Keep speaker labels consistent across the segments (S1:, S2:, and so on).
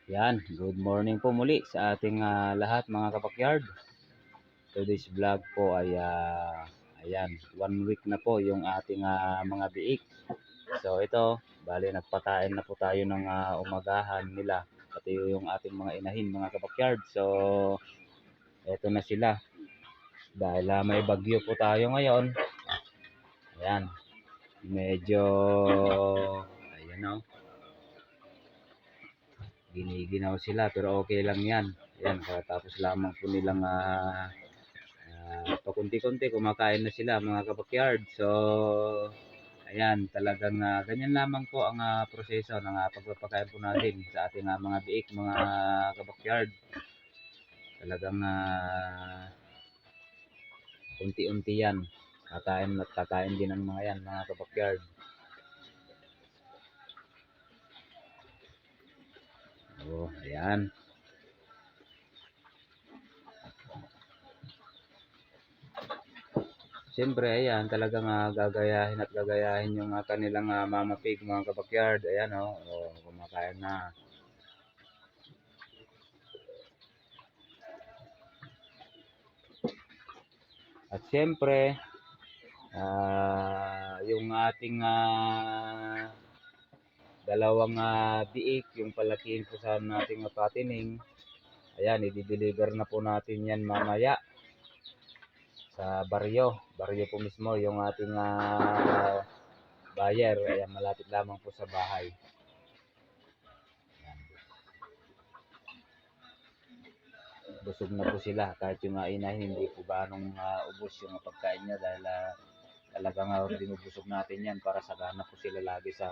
S1: Yan, good morning po muli sa ating lahat mga kapakyard. Today's vlog po ay ayan, 1 week na po yung ating mga biik. So ito, bali nagpakain na po tayo ng umagahan nila, pati yung ating mga inahin mga kapakyard. So eto na sila, dahil may bagyo po tayo ngayon. Ayan, medyo ayan o, giniginaw sila pero okay lang yan. Ayan, tapos lamang po nilang pakunti-kunti kumakain na sila mga kabakyard. So ayan, talagang ganyan lamang po ang proseso ng pagpapakain po natin sa ating mga biik mga kabakyard. Talagang unti-unti yan, kakain at kakain din ang mga yan mga kabakyard. Oh, ayan. Siyempre, ayan, talagang gagayahin at gagayahin yung kanilang mama pig mga kabakyard. Ayan, kumakain na. At siyempre, yung ating dalawang biik, yung palakihin po sa nating patining, ayan, i-deliver na po natin yan mamaya sa baryo po mismo yung ating buyer. Ayan, malapit lamang po sa bahay. Ayan. Busog na po sila, kahit yung inahin hindi po ganong ubos yung pagkain niya, dahil talagang binubusog natin yan para sagana po sila lagi sa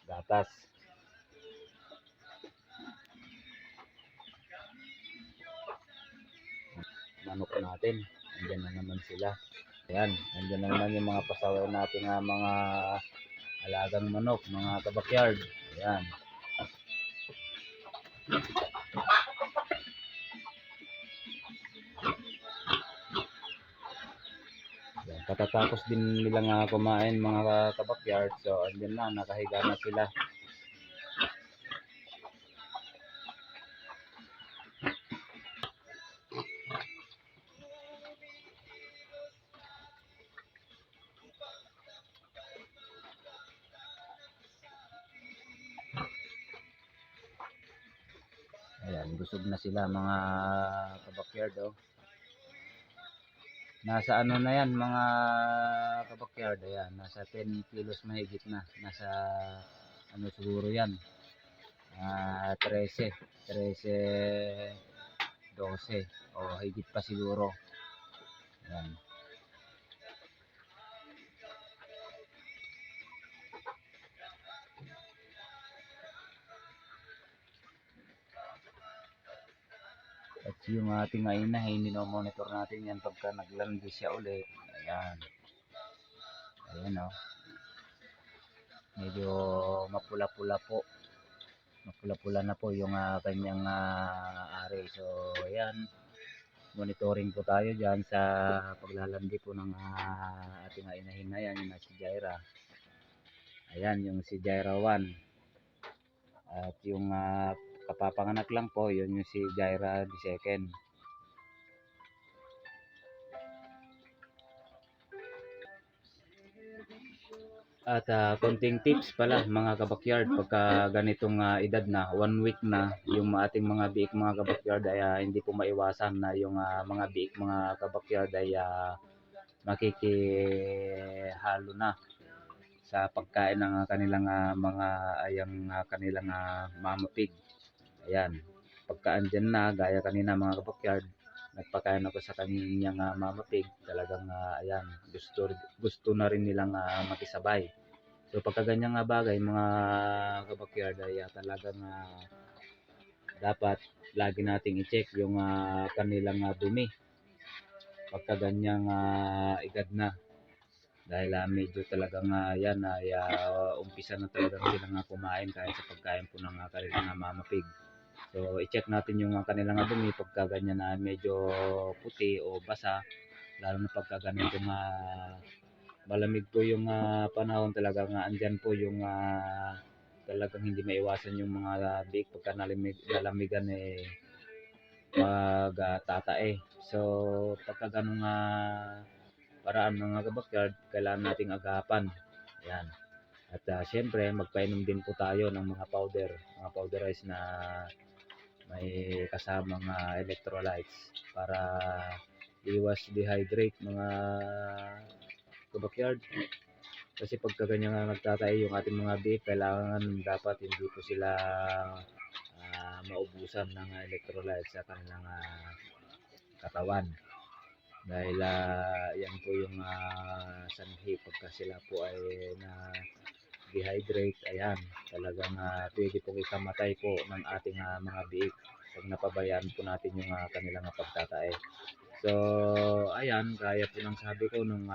S1: gatas. Manok natin, andyan na naman sila. Ayan, andyan na naman yung mga pasaway natin mga alagang manok, mga kabakyard. Ayan. Ayan, katatapos din nilang kumain mga kabakyard. So andyan na, nakahiga na sila. Ayan, busog na sila mga kabakyard. Nasa ano na yan mga kabakyard. Ayan, nasa 10 kilos mahigit na. Nasa ano siguro yan, 13, 12 o higit pa siguro. Ayan. At yung ating inahin, minomonitor natin yan pagka naglandi siya ulit. Ayan. Ayan medyo mapula-pula po. Mapula-pula na po yung kanyang ari. So ayan, monitoring po tayo dyan sa paglalandi po ng ating inahin na yan, yung si Jaira. Ayan, yung si Jaira 1. At yung kapapanganak lang po, yun yung si Jaira 2. At konting tips pala mga kabakyard, pagka ganitong edad na 1 week na yung ating mga biik mga kabakyard, ay hindi po maiwasan na yung mga biik mga kabakyard ay makikihalo na sa pagkain ng kanilang mga ayang kanilang mama pig. Ayan, pagka andyan na, gaya kanina mga kabakyard, nagpakain ako sa kanyang mama pig, talagang ayan, gusto na rin nilang makisabay. So pagka ganyang bagay mga kabakyard, ay talagang dapat lagi nating i-check yung kanilang dumi pagka ganyang edad na, dahil medyo talagang yan ay umpisa na talagang silang kumain kahit sa pagkain po ng kanilang mama pig. So i-check natin yung kanilang dumi pagka ganyan na medyo puti o basa, lalo na pagka ganito malamig po yung panahon, talagang andyan po yung talagang hindi maiwasan yung mga biik pagka nalamigan magtatae. So pagka ganung paraan mga kabakyard, kailangan nating agapan. Yan. At syempre magpainom din po tayo ng mga powderized na may kasamang electrolytes para iwas dehydrate mga kabakyard. Kasi pagka ganyan nagtatay yung ating mga biik, kailangan dapat hindi po sila maubusan ng electrolytes sa kanilang katawan. Dahil yan po yung sanhi pagka sila po ay na dehydrate, ayan, talagang pwede pong ikamatay po ng ating mga biik pag napabayaan po natin yung kanilang pagtatae. So ayan, gaya po ng sabi ko nung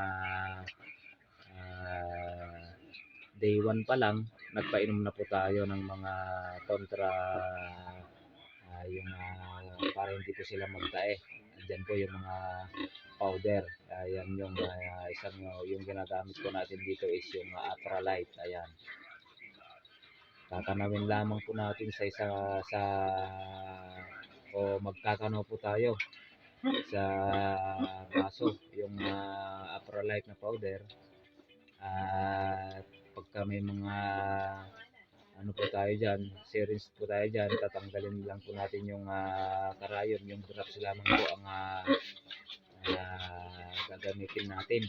S1: day 1 pa lang, nagpainom na po tayo ng mga kontra yung para hindi po sila magtae. Andyan po yung mga powder. Ayan yung isang yung ginagamit po natin dito is yung Atralite. Ayan. Kakanawin lamang po natin sa o magkakanaw po tayo sa baso yung Atralite na powder. At pagka may mga ano po tayo dyan, syringe po tayo dyan, tatanggalin lang po natin yung karayon, yung drops lamang po ang gagamitin natin.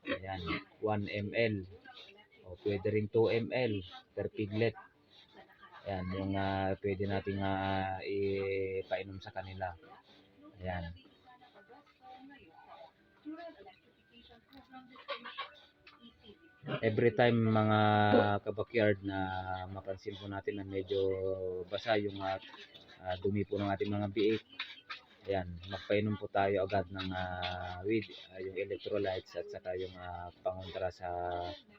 S1: Ayan, 1 ml o pwede rin 2 ml per piglet. Ayan, yung pwede nating ipainom sa kanila. Ayan. Every time mga kabakyard na mapansin po natin na medyo basa yung dumi po ng ating mga biik, ayan, magpainom po tayo agad ng with yung electrolytes at saka yung pangontra sa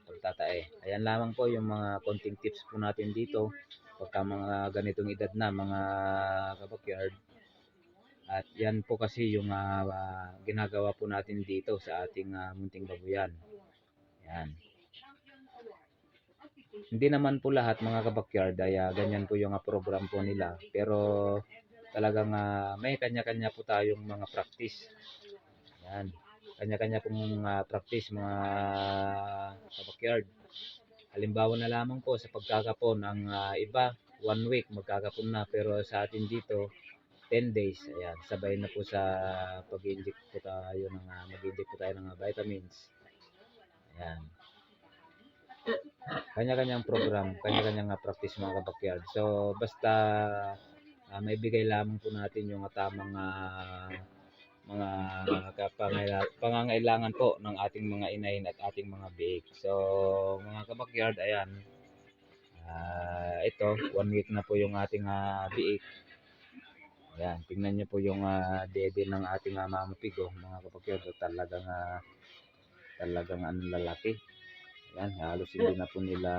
S1: pagtatae. Ayan lamang po yung mga konting tips po natin dito pagka mga ganitong edad na mga kabakyard. At yan po kasi yung ginagawa po natin dito sa ating munting babuyan. Yan. Hindi naman po lahat mga kabakyard ay ganyan po yung program po nila. Pero talagang may kanya-kanya po tayong mga practice. Yan. Kanya-kanya pong practice mga kabakyard. Halimbawa na lamang po sa pagkakapon, ang iba 1 week magkakapon na, pero sa atin dito 10 days. Ayan, sabay na po sa pag-inject po tayo ng mag-inject po tayo ng vitamins. Ayan. Kanya-kanyang program, kanya-kanyang practice mga kabakyard. So basta may bigay lamang po natin yung tamang mga pangangailangan po ng ating mga inahin at ating mga biik. So mga kabakyard, ayan, ito 1 week na po yung ating biik. Ayan, tingnan nyo po yung dede ng ating mama pig, mga kabakyard. So, talagang lalaki. Ayan, halos hindi na po nila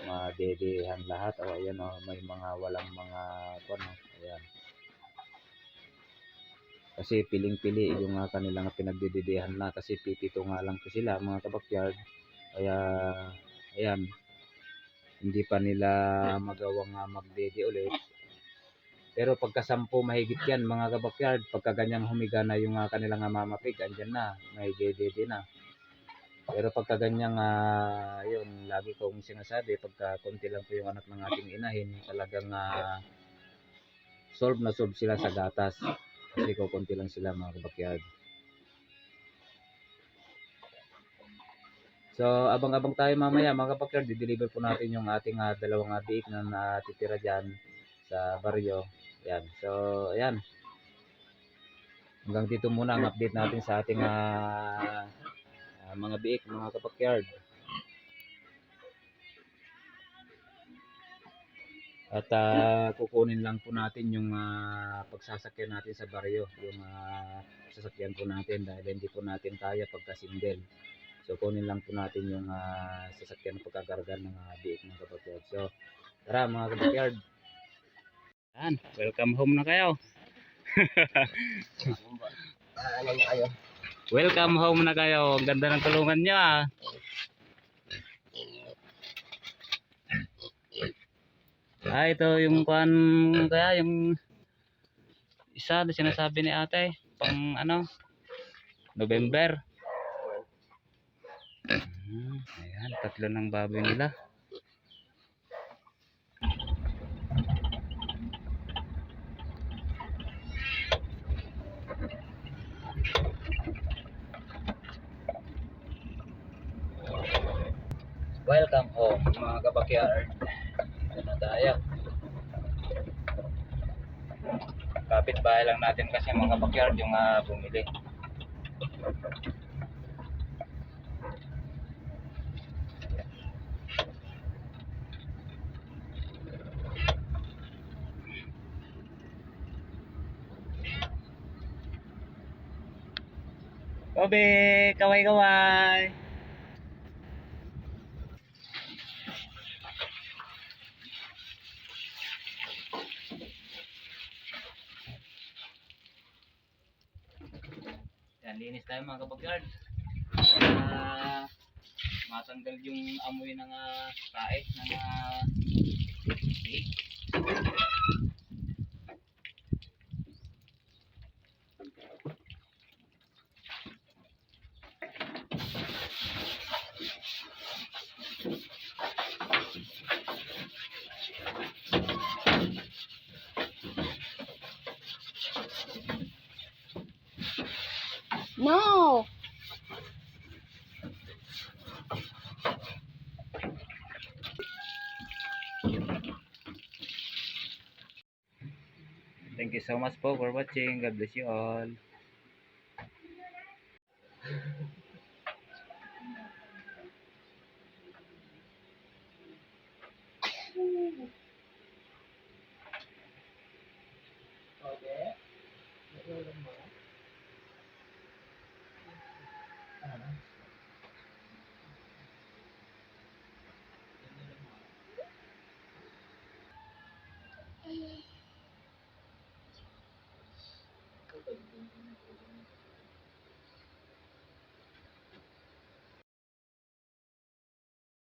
S1: madedehan lahat. O ayan, may mga walang mga ayan. Kasi piling-pili yung kanilang pinagdedehan na, kasi pipito nga lang po sila mga kabakyard. Kaya ayan, hindi pa nila magawang magdede ulit. Pero pagka 10 mahigit yan mga kabakyard, pagka ganyang humiga na yung kanilang mama pig, andyan na, may dede na. Pero pagka ganyang yun, lagi kong sinasabi, pagka konti lang po yung anak ng ating inahin, talagang solve na solve sila sa gatas. Kasi konti lang sila mga kabakyard. So abang-abang tayo mamaya mga kabakyard, di-deliver po natin yung ating dalawang biik na natitira dyan sa baryo. Yan. So ayan, hanggang dito muna ang update natin sa ating mga biik mga kabakyard. At kukunin lang po natin yung pagsasakyan natin sa baryo, yung sasakyan po natin, dahil hindi po natin kaya pagka single. So kunin lang po natin yung sasakyan na pagkagargan ng biik mga kabakyard. So tara mga kabakyard. Yan, welcome home na kayo. Welcome home na kayo. Ang ganda ng tulungan niya. Ito yung kuan kaya yung isa na sinasabi ni ate pang ano November. Ayan, tatlo ng baboy nila. Welcome home mga kabakyard. Ito na tayo. Kapit-bahay lang natin kasi mga kabakyard yung bumili. Kobe, kaway-kaway. Yan, linis tayo mga kabakyard. Matanggal yung amoy ng tae ng pig.
S2: No!
S1: Thank you so much po for watching. God bless you all.